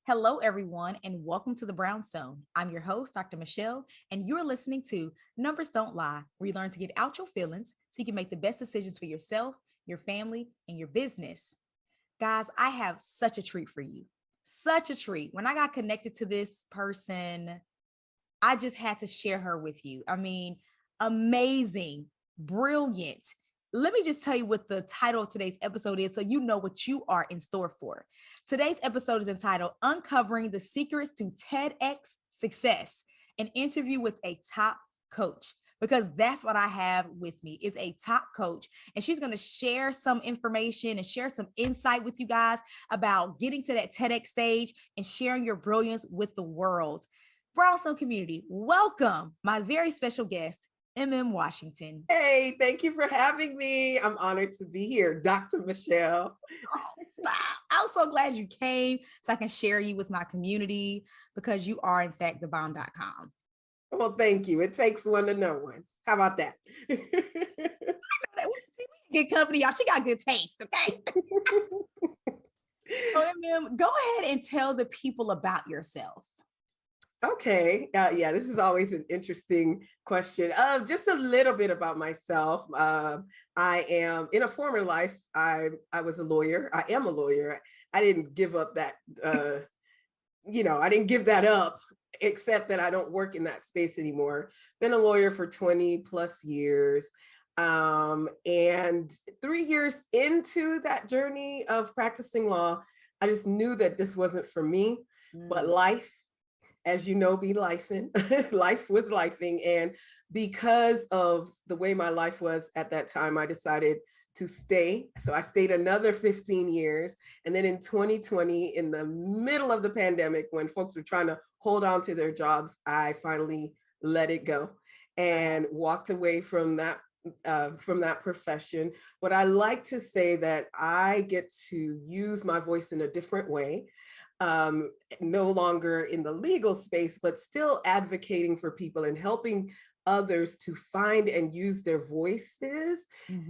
Hello, everyone, and welcome to the Brownstone. I'm your host, Dr. Michele, and you're listening to Numbers Don't Lie, where you learn to get out your feelings so you can make the best decisions for yourself, your family, and your business. Guys, I have such a treat for you. Such a treat. When I got connected to this person, I just had to share her with you. I mean, amazing, brilliant. Let me just tell you what the title of today's episode is so you know what you are in store for. Today's episode is entitled Uncovering the Secrets to TEDx Success, an interview with a top coach. Because that's what I have with me is a top coach. And she's going to share some information and share some insight with you guys about getting to that TEDx stage and sharing your brilliance with the world. Brownstone community, welcome my very special guest, Emem Washington. Hey, thank you for having me. I'm honored to be here, Dr. Michele. I'm so glad you came so I can share you with my community because you are, in fact, thebomb.com. Well, thank you. It takes one to know one. How about that? Good company, y'all. She got good taste, okay? So, Emem, go ahead and tell the people about yourself. Okay. Yeah, this is always an interesting question. Just a little bit about myself. I am in a former life. I was a lawyer. I am a lawyer. I didn't give up that, I didn't give that up, except that I don't work in that space anymore. Been a lawyer for 20 plus years. And 3 years into that journey of practicing law, I just knew that this wasn't for me, but life, as you know, be lifing. Life was lifing. And because of the way my life was at that time, I decided to stay. So I stayed another 15 years. And then in 2020, in the middle of the pandemic, when folks were trying to hold on to their jobs, I finally let it go and walked away from that profession. But I like to say that I get to use my voice in a different way. No longer in the legal space, but still advocating for people and helping others to find and use their voices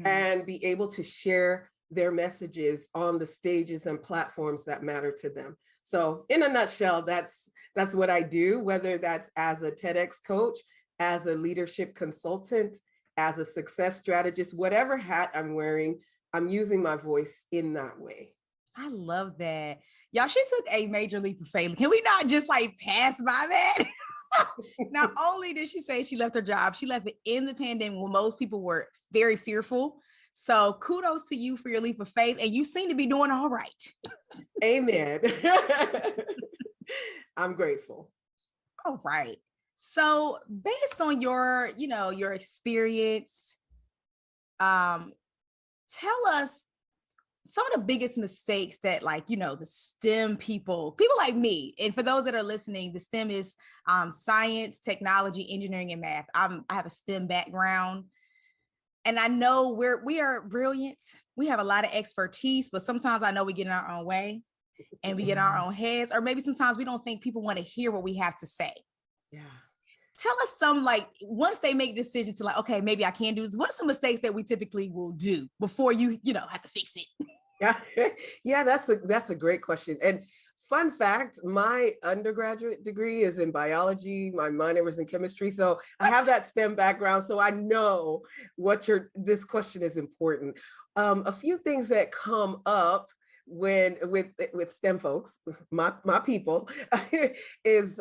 and be able to share their messages on the stages and platforms that matter to them. So in a nutshell, that's what I do, whether that's as a TEDx coach, as a leadership consultant, as a success strategist, whatever hat I'm wearing, I'm using my voice in that way. I love that. Y'all, she took a major leap of faith. Can we not just pass by that? Not only did she say she left her job, she left it in the pandemic when most people were very fearful. So kudos to you for your leap of faith. And you seem to be doing all right. Amen. I'm grateful. All right. So based on your experience, tell us some of the biggest mistakes that the STEM people like me, and for those that are listening, the STEM is science, technology, engineering, and math. I have a STEM background, and I know we are brilliant. We have a lot of expertise, but sometimes I know we get in our own way and we get in our own heads, or maybe sometimes we don't think people want to hear what we have to say. Yeah. Tell us some, once they make the decision to okay, maybe I can do this. What are some mistakes that we typically will do before you have to fix it? Yeah, that's a great question. And fun fact, my undergraduate degree is in biology. My minor was in chemistry. So I have that STEM background. So I know this question is important. A few things that come up with STEM folks, my people, is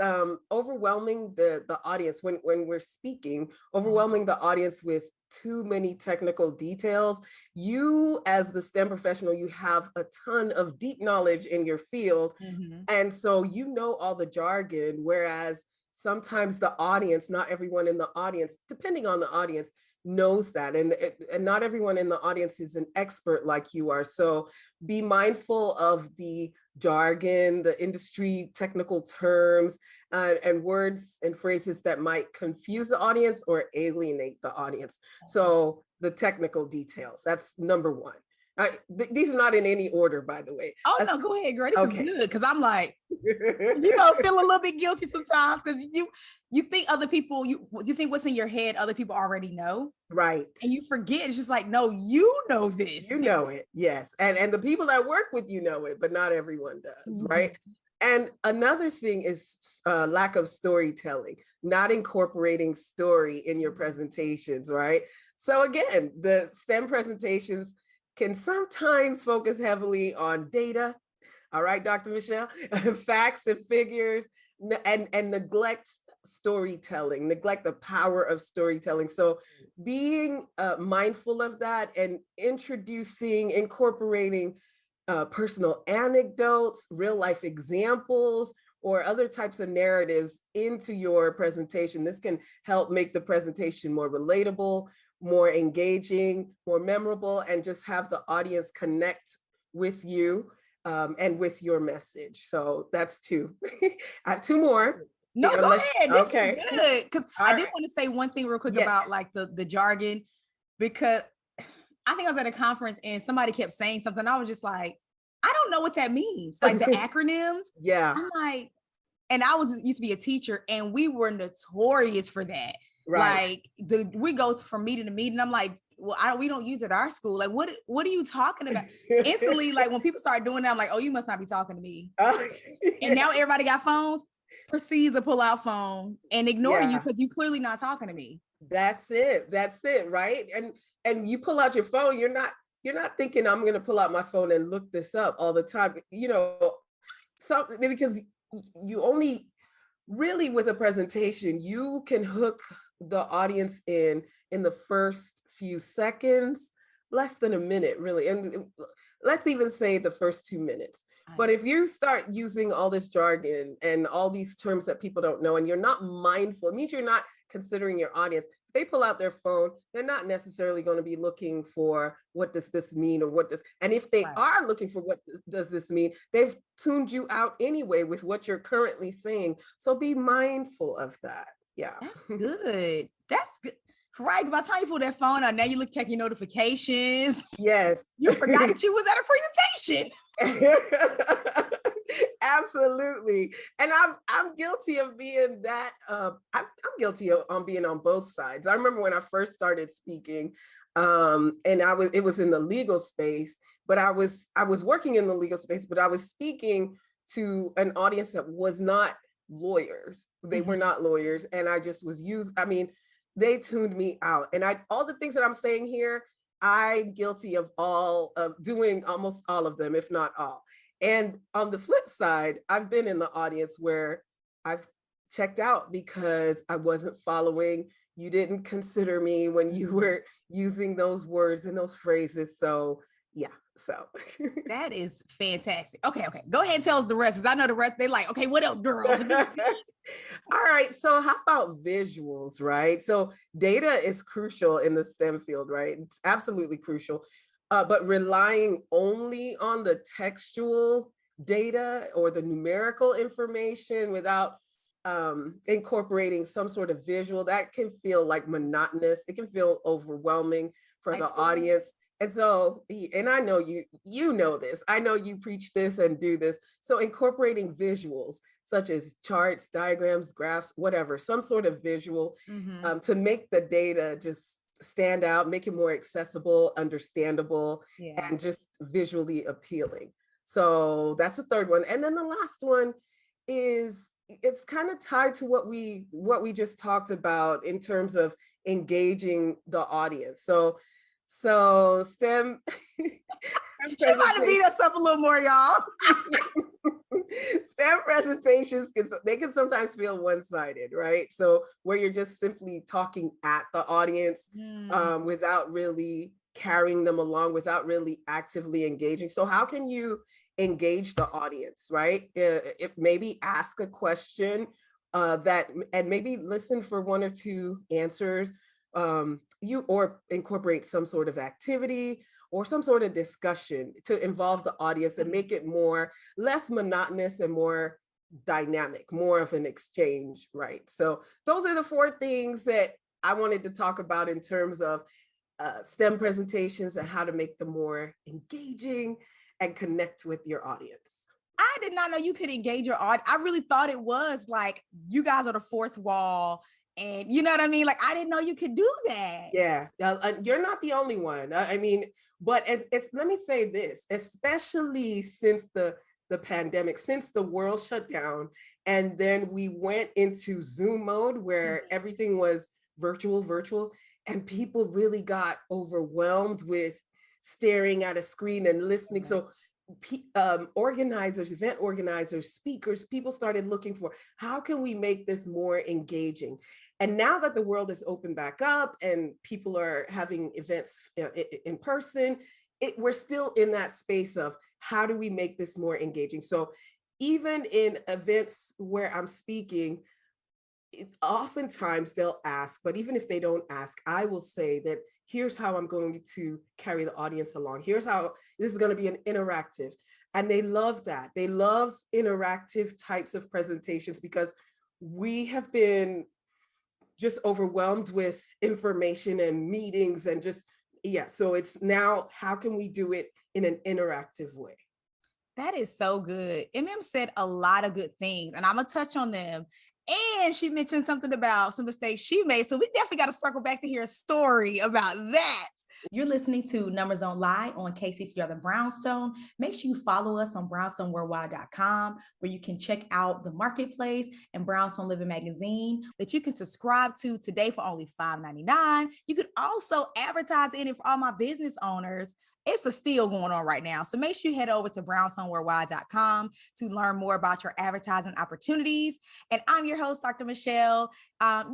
overwhelming the audience when we're speaking, overwhelming the audience with too many technical details. You, as the STEM professional, you have a ton of deep knowledge in your field. And so you know all the jargon, whereas sometimes the audience, not everyone in the audience, depending on the audience, knows that. And not everyone in the audience is an expert like you are. So be mindful of the jargon, the industry technical terms, and words and phrases that might confuse the audience or alienate the audience. So the technical details, that's number one. These are not in any order, by the way. Oh, no, go ahead, girl. This is good, because I'm feel a little bit guilty sometimes, because you think other people, you think what's in your head, other people already know. Right. And you forget, it's just no, you know this. You know it, yes. And the people that work with you know it, but not everyone does, right? And another thing is lack of storytelling, not incorporating story in your presentations, right? So again, the STEM presentations can sometimes focus heavily on data. All right, Dr. Michele, facts and figures, and neglect storytelling, neglect the power of storytelling. So being mindful of that and incorporating personal anecdotes, real life examples, or other types of narratives into your presentation. This can help make the presentation more relatable, more engaging, more memorable, and just have the audience connect with you and with your message. So that's two. I have two more. No, go ahead. This is good. Because I did want to say one thing real quick about like the jargon, because I think I was at a conference and somebody kept saying something. I was just like, I don't know what that means. Like the acronyms. Yeah. I'm like, and I used to be a teacher and we were notorious for that. Right. Like we go from meeting to meeting. I'm like, well, we don't use it at our school. Like, what are you talking about? Instantly, like when people start doing that, I'm like, oh, you must not be talking to me. And now everybody got phones, proceeds to pull out phone and ignore you because you clearly not talking to me. That's it. Right. And you pull out your phone, you're not thinking I'm going to pull out my phone and look this up all the time, because you only really, with a presentation, you can hook the audience in the first few seconds, less than a minute, really. And let's even say the first 2 minutes. But if you start using all this jargon and all these terms that people don't know, and you're not mindful, it means you're not considering your audience. If they pull out their phone, they're not necessarily going to be looking for what does this mean, and if they are looking for what does this mean, they've tuned you out anyway with what you're currently saying. So be mindful of that. Yeah. That's good. That's good. Right. By the time you pull that phone out, now you look, check your notifications. Yes. You forgot that you was at a presentation. Absolutely. And I'm guilty of being that. I'm guilty of being on both sides. I remember when I first started speaking, and it was in the legal space, but I was working in the legal space, but I was speaking to an audience that was not lawyers. They were not lawyers. And I just was they tuned me out. And all the things that I'm saying here, I'm guilty of doing almost all of them, if not all. And on the flip side, I've been in the audience where I've checked out because I wasn't following. You didn't consider me when you were using those words and those phrases. So yeah. So that is fantastic. Okay. Go ahead and tell us the rest, because I know the rest. They're like, okay, what else, girl? All right. So how about visuals, right? So data is crucial in the STEM field, right? It's absolutely crucial. But relying only on the textual data or the numerical information without incorporating some sort of visual, that can feel like monotonous. It can feel overwhelming for the audience. And so, and I know you know this, I know you preach this and do this. So incorporating visuals such as charts, diagrams, graphs, whatever, some sort of visual to make the data just stand out, make it more accessible, understandable, and just visually appealing. So that's the third one. And then the last one is, it's kind of tied to what we just talked about in terms of engaging the audience. So STEM. She might have beat us up a little more, y'all. STEM presentations can sometimes feel one-sided, right? So where you're just simply talking at the audience without really carrying them along, without really actively engaging. So how can you engage the audience, right? If maybe ask a question and maybe listen for one or two answers. Or incorporate some sort of activity or some sort of discussion to involve the audience and make it less monotonous and more dynamic, more of an exchange, right? So those are the 4 things that I wanted to talk about in terms of STEM presentations and how to make them more engaging and connect with your audience. I did not know you could engage your audience. I really thought it was like you guys are the fourth wall. And you know what I mean? Like, I didn't know you could do that. Yeah, you're not the only one. But let me say this, especially since the the pandemic, since the world shut down. And then we went into Zoom mode where everything was virtual, and people really got overwhelmed with staring at a screen and listening. So organizers, event organizers, speakers, people started looking for, how can we make this more engaging? And now that the world is opened back up and people are having events in person, we're still in that space of how do we make this more engaging? So even in events where I'm speaking, oftentimes they'll ask, but even if they don't ask, I will say that here's how I'm going to carry the audience along. Here's how this is going to be an interactive. And they love that. They love interactive types of presentations because we have been just overwhelmed with information and meetings and just, yeah. So it's now, how can we do it in an interactive way? That is so good. Emem said a lot of good things, and I'm going to touch on them. And she mentioned something about some mistakes she made. So we definitely got to circle back to hear a story about that. You're listening to Numbers Don't Lie on KCCR The Brownstone. Make sure you follow us on brownstoneworldwide.com, where you can check out the marketplace and Brownstone Living magazine that you can subscribe to today for only $5.99. You could also advertise in it for all my business owners. It's a steal going on right now. So make sure you head over to brownstoneworldwide.com to learn more about your advertising opportunities. And I'm your host, Dr. Michele. I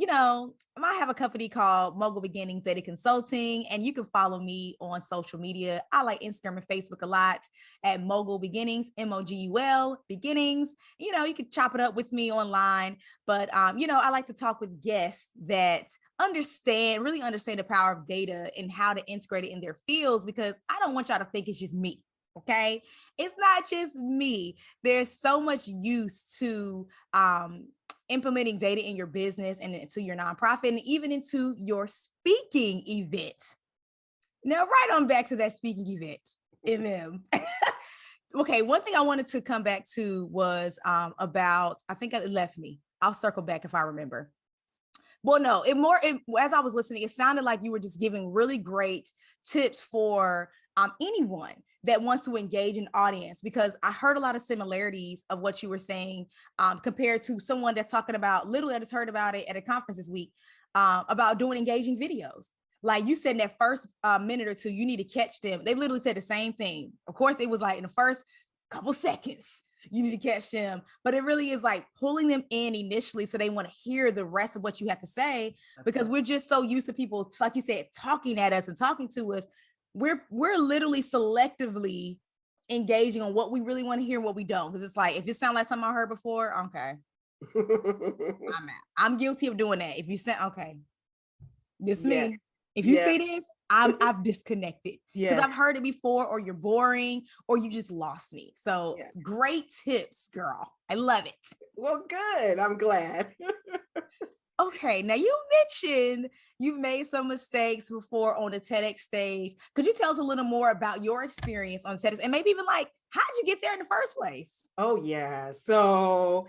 have a company called Mogul Beginnings Data Consulting, and you can follow me on social media. I like Instagram and Facebook a lot at Mogul Beginnings, MOGUL Beginnings. You can chop it up with me online, but I like to talk with guests that really understand the power of data and how to integrate it in their fields, because I don't want y'all to think it's just me. Okay. It's not just me. There's so much use to implementing data in your business and into your nonprofit and even into your speaking event. Now, right on back to that speaking event, Emem. Okay. One thing I wanted to come back to was about, I think it left me. I'll circle back if I remember. Well, no, as I was listening, it sounded like you were just giving really great tips for anyone that wants to engage an audience, because I heard a lot of similarities of what you were saying compared to someone that's talking about, literally, I just heard about it at a conference this week about doing engaging videos. Like you said, in that first minute or two, you need to catch them. They literally said the same thing. Of course, it was like in the first couple seconds, you need to catch them, but it really is like pulling them in initially so they want to hear the rest of what you have to say. That's because right. We're just so used to people, like you said, talking at us and talking to us. We're literally selectively engaging on what we really want to hear, what we don't. Because it's like, if it sounds like something I heard before, okay, I'm guilty of doing that. If you say, okay, this me. If you say this, I've disconnected because I've heard it before, or you're boring, or you just lost me. So great tips, girl. I love it. Well, good. I'm glad. Okay. Now you mentioned you've made some mistakes before on the TEDx stage. Could you tell us a little more about your experience on TEDx, and maybe even like, how'd you get there in the first place? Oh yeah. So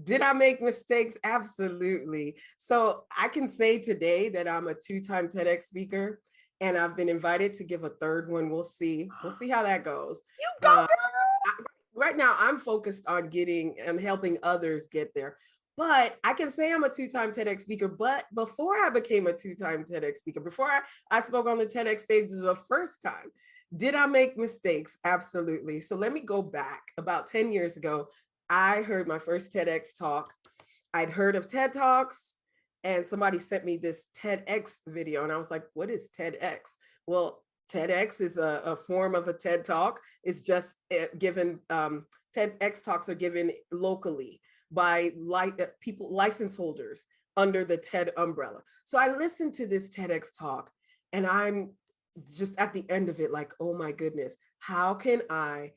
did I make mistakes? Absolutely. So I can say today that I'm a 2-time TEDx speaker, and I've been invited to give a third one. We'll see. We'll see how that goes. You go, girl. Right now, I'm focused on helping others get there. But I can say I'm a 2-time TEDx speaker. But before I became a 2-time TEDx speaker, before I spoke on the TEDx stage the first time, did I make mistakes? Absolutely. So let me go back. About 10 years ago, I heard my first TEDx talk. I'd heard of TED Talks, and somebody sent me this TEDx video, and I was like, what is TEDx? Well, TEDx is a form of a TED Talk. It's just given, TEDx Talks are given locally by people, license holders under the TED umbrella. So I listened to this TEDx talk, and I'm just at the end of it like, oh my goodness, how can I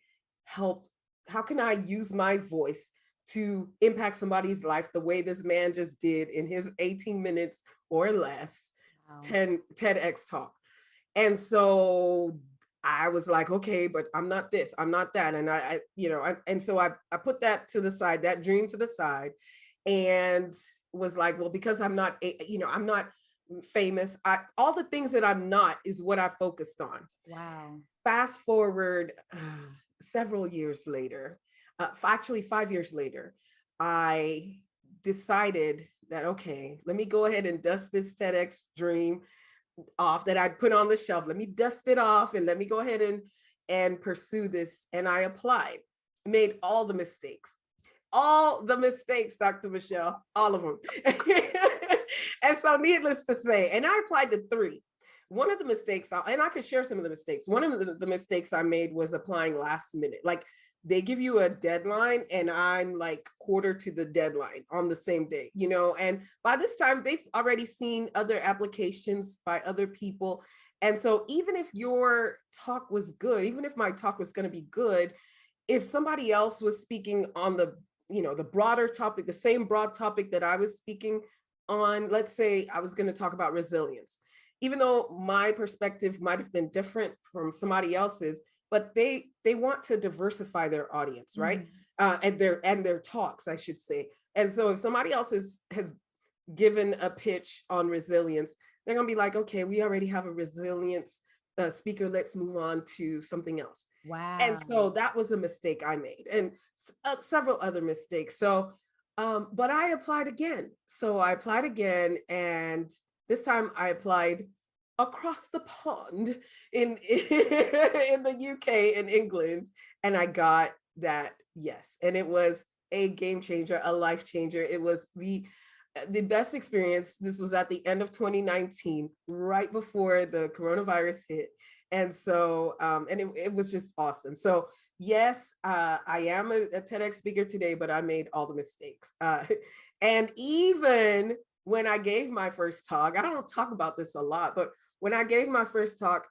use my voice to impact somebody's life the way this man just did in his 18 minutes or less, wow. TEDx talk. And so I was like, okay, but I'm not this, I'm not that. And so I put that to the side, that dream to the side, and was like, well, because I'm not famous, all the things that I'm not is what I focused on. Wow. Fast forward several years later, actually 5 years later, I decided that, okay, let me go ahead and dust this TEDx dream off that I put on the shelf. Let me dust it off and let me go ahead and pursue this. And I applied, made all the mistakes, Dr. Michele, all of them. And so needless to say, and I applied to 3. One of the mistakes, and I can share some of the mistakes. One of the mistakes I made was applying last minute. Like, they give you a deadline and I'm like quarter to the deadline on the same day, and by this time they've already seen other applications by other people. And so even if your talk was good, even if my talk was going to be good, if somebody else was speaking on the broader topic, the same broad topic that I was speaking on, let's say I was going to talk about resilience, even though my perspective might have been different from somebody else's, but they want to diversify their audience, right? And their talks, I should say. And so if somebody else has given a pitch on resilience, they're gonna be like, okay, we already have a resilience speaker, let's move on to something else. Wow. And so that was a mistake I made, and several other mistakes. So, but I applied again. So I applied again, and this time I applied across the pond in the UK, in England, and I got that yes. And it was a game changer, a life changer. It was the best experience. This was at the end of 2019, right before the coronavirus hit. And so, and it was just awesome. So yes, I am a TEDx speaker today, but I made all the mistakes. And even when I gave my first talk, I don't talk about this a lot, but when I gave my first talk,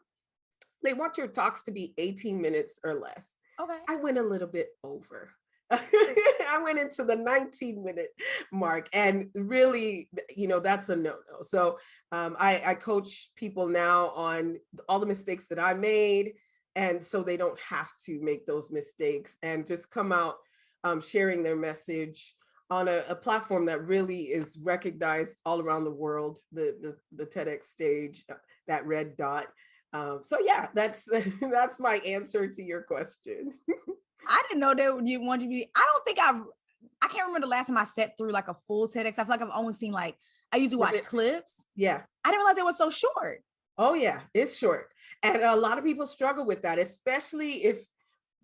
they want your talks to be 18 minutes or less. Okay. I went a little bit over. I went into the 19-minute mark, and really, that's a no-no. So I coach people now on all the mistakes that I made, and so they don't have to make those mistakes and just come out sharing their message on a platform that really is recognized all around the world, the TEDx stage, that red dot. So yeah, that's my answer to your question. I didn't know that you wanted to be. I can't remember the last time I sat through like a full TEDx. I feel like I've only seen I usually watch clips. Yeah. I didn't realize it was so short. Oh yeah, it's short. And a lot of people struggle with that, especially if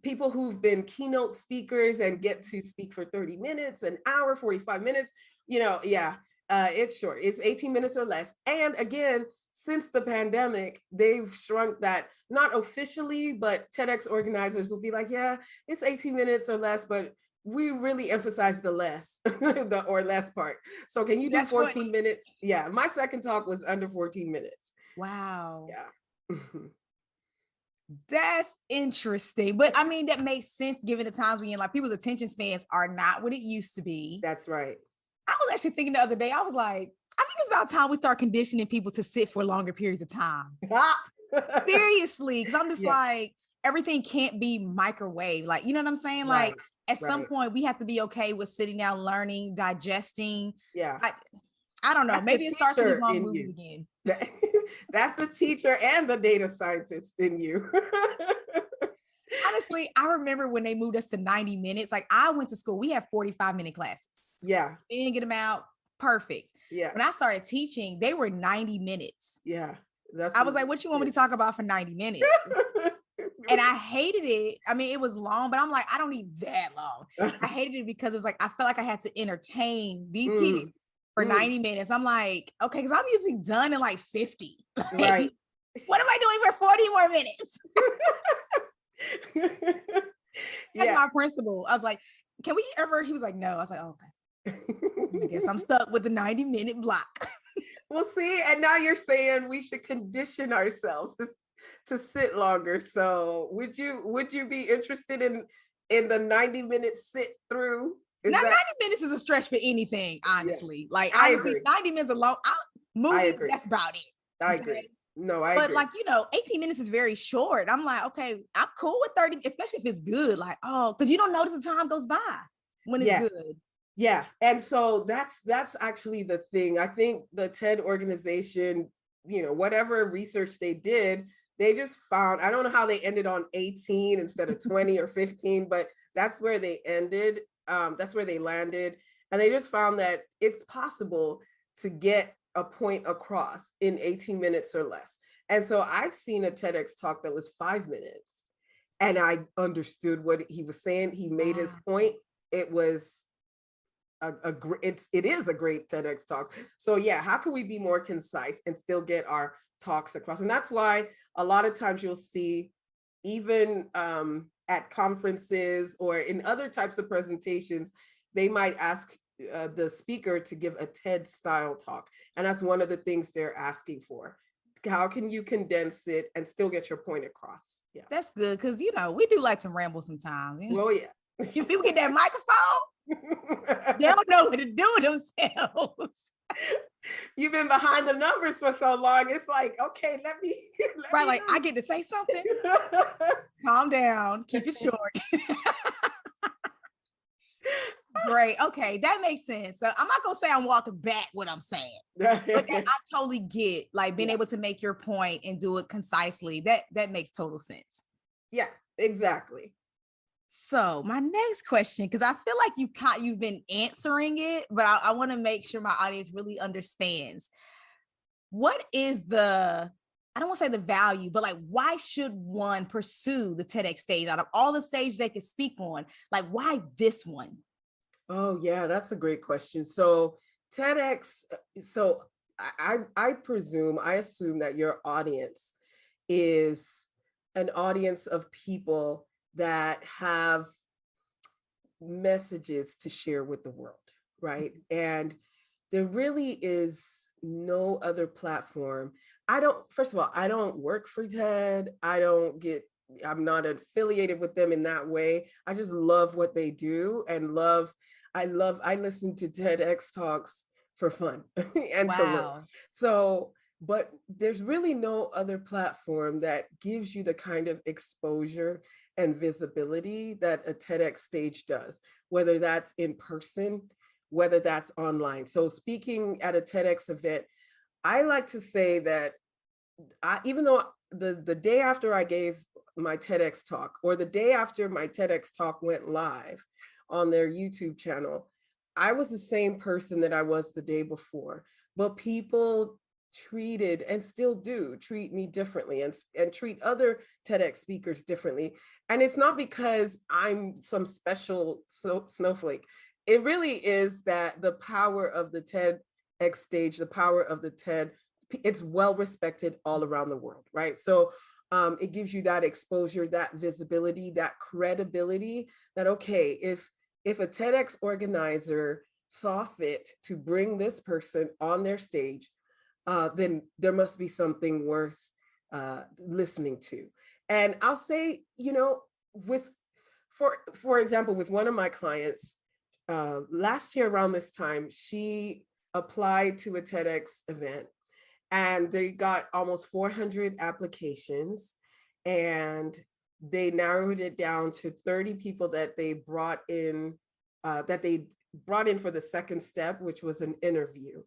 people who've been keynote speakers and get to speak for 30 minutes, an hour, 45 minutes, it's short. It's 18 minutes or less. And again, since the pandemic, they've shrunk that, not officially, but TEDx organizers will be like, yeah, it's 18 minutes or less, but we really emphasize the less, the or less part. So can you do 14 minutes? Yeah, my second talk was under 14 minutes. Wow. Yeah. That's interesting. But I mean, that makes sense given the times we're in. Like, people's attention spans are not what it used to be. That's right. I was actually thinking the other day, I was like, I think it's about time we start conditioning people to sit for longer periods of time. Seriously, because I'm just like, everything can't be microwave. Like, you know what I'm saying? Right. Like, at some point, we have to be okay with sitting down, learning, digesting. Yeah. I don't know. Maybe it starts with these long movies again. That's the teacher and the data scientist in you. Honestly, I remember when they moved us to 90 minutes. Like, I went to school, we had 45-minute classes. Yeah. We didn't get them out. Perfect. Yeah. When I started teaching, they were 90 minutes. Yeah. I was like, what you want me to talk about for 90 minutes? And I hated it. I mean, it was long, but I'm like, I don't need that long. I hated it because it was like, I felt like I had to entertain these kids for 90 minutes. I'm like, okay, because I'm usually done in like 50. Right. What am I doing for 40 more minutes? That's my principal. I was like, can we ever? He was like, no. I was like, oh, okay. I guess I'm stuck with the 90-minute block. Well, see, and now you're saying we should condition ourselves to sit longer. So would you be interested in the 90-minute sit through? 90 minutes is a stretch for anything, honestly. Yeah. Like, I honestly, agree. 90 minutes alone, I agree. That's about it. I agree. No, I but agree. Like, 18 minutes is very short. I'm like, okay, I'm cool with 30, especially if it's good. Like, because you don't notice the time goes by when it's good. Yeah. And so that's actually the thing. I think the TED organization, whatever research they did, they just found, I don't know how they ended on 18 instead of 20 or 15, but that's where they ended. That's where they landed. And they just found that it's possible to get a point across in 18 minutes or less. And so I've seen a TEDx talk that was 5 minutes and I understood what he was saying. He made his point. It was it is a great TEDx talk. So yeah, how can we be more concise and still get our talks across? And that's why a lot of times you'll see, even at conferences or in other types of presentations, they might ask the speaker to give a TED style talk. And that's one of the things they're asking for. How can you condense it and still get your point across? Yeah. That's good. Cause we do like to ramble sometimes. Oh yeah. You people get that microphone, they don't know what to do with themselves. You've been behind the numbers for so long. It's like, okay, let me right, like I get to say something. Calm down, keep it short. Great. Okay, that makes sense. So I'm not gonna say I'm walking back what I'm saying, but I totally get like being able to make your point and do it concisely. That makes total sense. Yeah, exactly. So my next question, because I feel like you've been answering it, but I want to make sure my audience really understands. What is I don't want to say the value, but like, why should one pursue the TEDx stage out of all the stages they could speak on? Like, why this one? Oh yeah, that's a great question. So TEDx, so I presume, I assume that your audience is an audience of people that have messages to share with the world, right? And there really is no other platform. First of all, I don't work for TED. I'm not affiliated with them in that way. I just love what they do and I listen to TEDx talks for fun and to learn. So, but there's really no other platform that gives you the kind of exposure and visibility that a TEDx stage does, whether that's in person, whether that's online. So speaking at a TEDx event, I like to say that even though the day after I gave my TEDx talk, or the day after my TEDx talk went live on their YouTube channel, I was the same person that I was the day before, but people treated and still do treat me differently and treat other TEDx speakers differently. And it's not because I'm some special snowflake. It really is that the power of the TEDx stage, the power of the TED, it's well respected all around the world, right? So it gives you that exposure, that visibility, that credibility that, okay, if a TEDx organizer saw fit to bring this person on their stage, then there must be something worth listening to. And I'll say, for example, with one of my clients, last year around this time, she applied to a TEDx event and they got almost 400 applications, and they narrowed it down to 30 people that they brought in for the second step, which was an interview.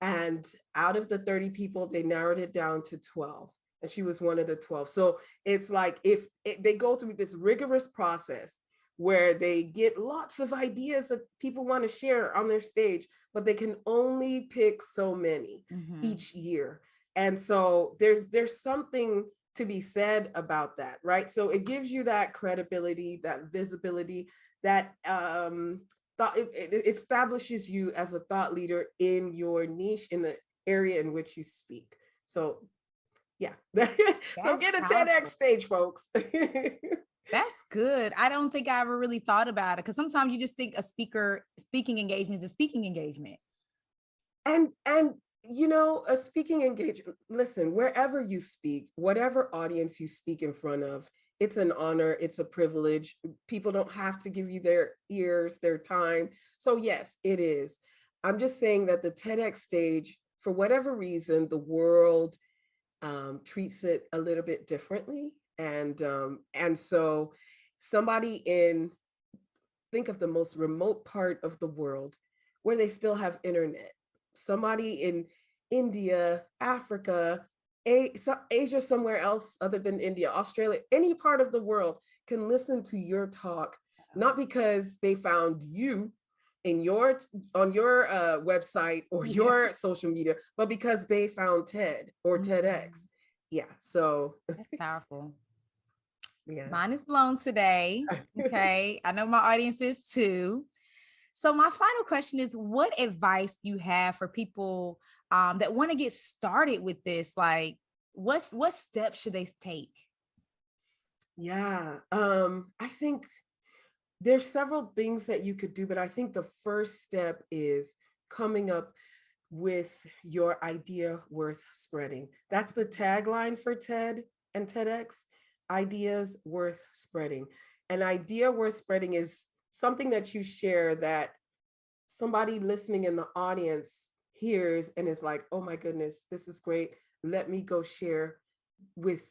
And out of the 30 people, they narrowed it down to 12. And she was one of the 12. So it's like they go through this rigorous process where they get lots of ideas that people want to share on their stage, but they can only pick so many each year. And so there's something to be said about that, right? So it gives you that credibility, that visibility, that it establishes you as a thought leader in your niche, in the area in which you speak. So yeah, so get a TEDx stage, folks. That's good. I don't think I ever really thought about it, because sometimes you just think a speaking engagement is a speaking engagement. And a speaking engagement, listen, wherever you speak, whatever audience you speak in front of, it's an honor, it's a privilege. People don't have to give you their ears, their time. So yes, it is. I'm just saying that the TEDx stage, for whatever reason, the world treats it a little bit differently. And so think of the most remote part of the world where they still have internet. Somebody in India, Africa, Asia, somewhere else other than India, Australia, any part of the world can listen to your talk not because they found you in your on your website or your social media, but because they found TED or TEDx. Yeah, so that's powerful. yeah. Mine is blown today. Okay. I know my audience is too. So my final question is, what advice do you have for people that want to get started with this? Like, what steps should they take? Yeah, I think there's several things that you could do, but I think the first step is coming up with your idea worth spreading. That's the tagline for TED and TEDx, ideas worth spreading. An idea worth spreading is something that you share that somebody listening in the audience hears and is like, oh my goodness, this is great. Let me go share with,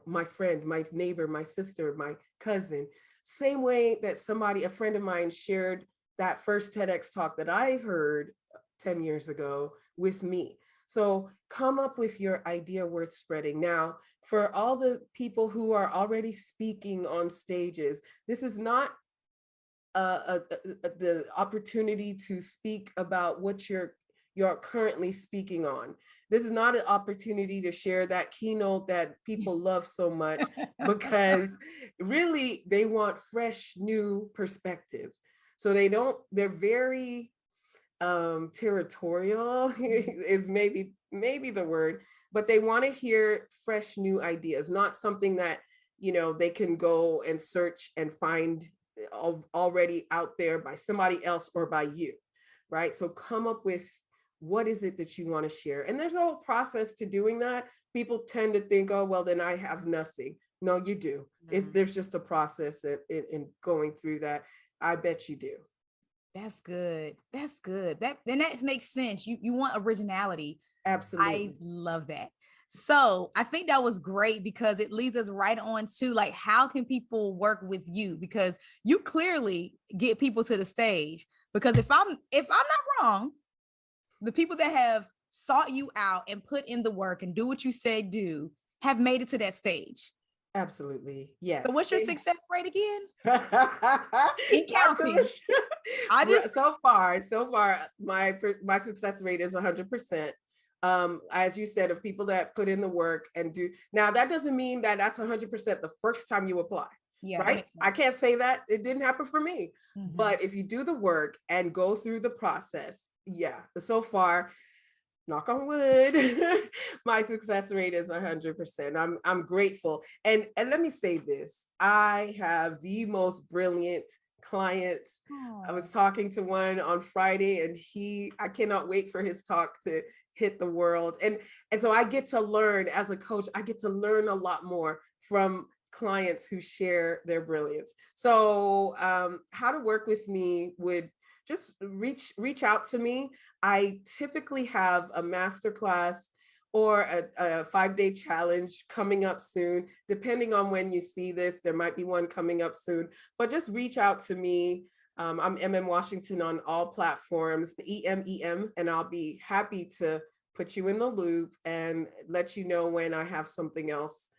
my friend, my neighbor, my sister, my cousin. Same way that a friend of mine shared that first TEDx talk that I heard 10 years ago with me. So come up with your idea worth spreading. Now, for all the people who are already speaking on stages, this is not the opportunity to speak about what you're currently speaking on. This is not an opportunity to share that keynote that people love so much, because really they want fresh, new perspectives. So they're very territorial is maybe the word, but they want to hear fresh, new ideas, not something that, they can go and search and find already out there by somebody else or by you, right? So come up with, what is it that you want to share? And there's a whole process to doing that. People tend to think, oh, well, then I have nothing. No, you do. There's just a process in going through that. I bet you do. That's good. That makes sense. You want originality. Absolutely. I love that. So I think that was great, because it leads us right on to, like, how can people work with you? Because you clearly get people to the stage. Because if I'm not wrong, the people that have sought you out and put in the work and do what you said do have made it to that stage. Absolutely. Yes. So what's your success rate again? In counting. So far, my success rate is 100%. As you said, of people that put in the work and do. Now, that doesn't mean that that's 100% the first time you apply. Yeah, right. I can't say that. It didn't happen for me. Mm-hmm. But if you do the work and go through the process, yeah, so far, knock on wood, my success rate is 100%. I'm grateful. And let me say this, I have the most brilliant clients. Aww. I was talking to one on Friday, and I cannot wait for his talk to hit the world. And so I get to learn, as a coach, I get to learn a lot more from clients who share their brilliance. So how to work with me would just reach out to me. I typically have a masterclass or a 5-day challenge coming up soon. Depending on when you see this, there might be one coming up soon, but just reach out to me. I'm Emem Washington on all platforms, the EMEM, and I'll be happy to put you in the loop and let you know when I have something else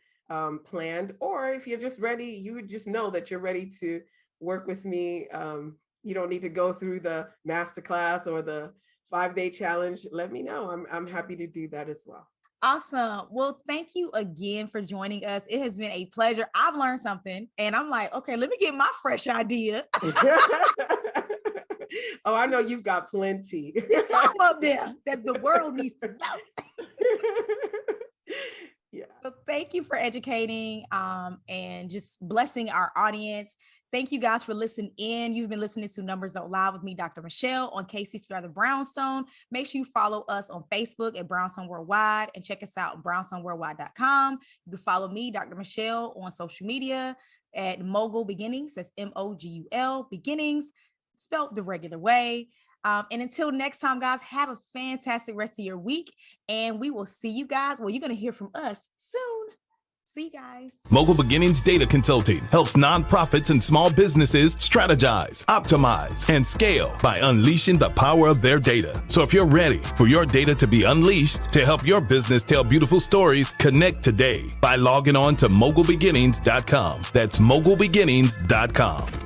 planned. Or if you're just ready, you would just know that you're ready to work with me. You don't need to go through the masterclass or the 5-day challenge. Let me know. I'm happy to do that as well. Awesome. Well, thank you again for joining us. It has been a pleasure. I've learned something, and I'm like, okay, let me get my fresh idea. Oh, I know you've got plenty. It's all up there that the world needs to know. Yeah. So thank you for educating and just blessing our audience. Thank you guys for listening in. You've been listening to Numbers Don't Lie with me, Dr. Michele, on KCCR The Brownstone. Make sure you follow us on Facebook at Brownstone Worldwide, and check us out at brownstoneworldwide.com. You can follow me, Dr. Michele, on social media at Mogul Beginnings. That's MOGUL Beginnings, spelled the regular way. And until next time, guys, have a fantastic rest of your week. And we will see you guys. Well, you're going to hear from us soon. See you guys. Mogul Beginnings Data Consulting helps nonprofits and small businesses strategize, optimize, and scale by unleashing the power of their data. So if you're ready for your data to be unleashed to help your business tell beautiful stories, connect today by logging on to mogulbeginnings.com. That's mogulbeginnings.com.